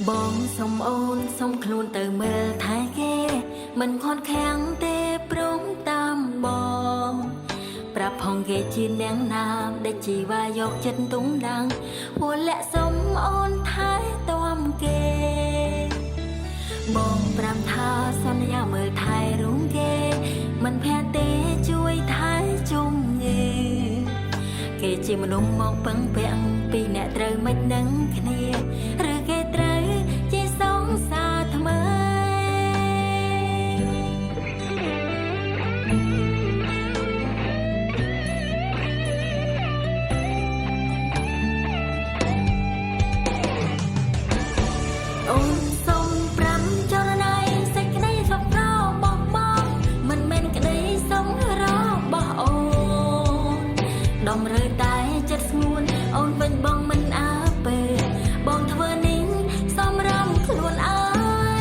បងសុំអូនសុំខ្លួនទៅមើលថែគេមិនខន់ខាំងទេព្រមតាមបងប្រាប់ផងគេជានាងណាមដែលជីវ៉ាយកចិត្តទុំដាំងហួលាក់សុំអូនថែទាំគេបងប្រាំថាសន្យាមើលថែរូងគេមិនភ័យទេជួយថែជុំញេគេជាមនុស្សមកពឹងពាំងពីអ្នកត្រូវមិននឹងគ្នាឬគេត្រូវជាសងសាថ្មីអូនសុំប្រាំចរណៃសេចក្តីសុខរបស់បងមិនមែនក្តីសុខរបស់អូនដំរើតែចិត្តស្ងួនអូនវិញបងមិនអើពើបងធ្វើនេះសំរំខ្លួនឯ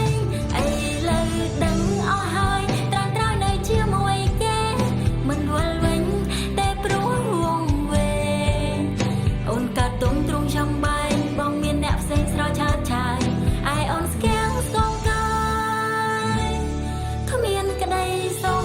ងអីលើដឹងអស់ហើយត្រាំត្រើយនៅជាមួយគេមិនវល់វិញតែព្រោះវងវេអូនកាត់ទុំទ្រង់ចំបែងបងមានអ្នកផ្សេងស្រឆាតឆាយឯអូនស្គាំងស្គងកាយគ្មានក្តីសុខ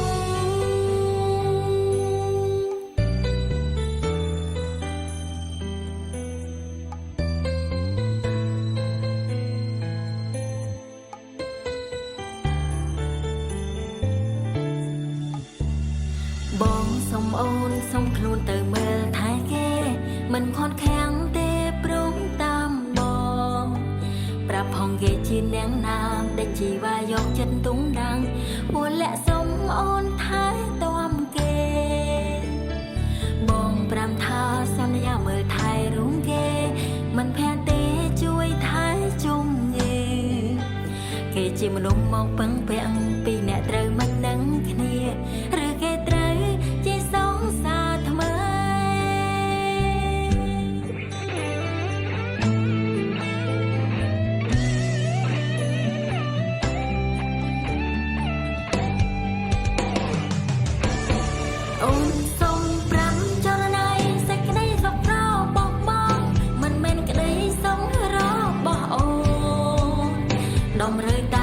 បងសុំអូនសុំខ្លួនទៅមើលថែគេមិនខន់ខាំងទេព្រមតាមបងប្រាប់ផងគេជានាងណាមដែលជីវ៉ាយកចិត្តទុំដាំងហួលាក់សុំអូនថែទាំគេបងប្រាំថាសន្យាមើលថែរូងគេមិនភ័យទេជួយថែជុំញេគេជាមនុស្សមកពឹងពាំងពីអ្នកត្រូវមិននឹងគ្នាឬគេត្រូវជាសងសាថ្មីអូនសុំប្រាំចរណៃសេចក្តីសុខរបស់បងមិនមែនក្តីសុខរបស់អូនដំរើតែ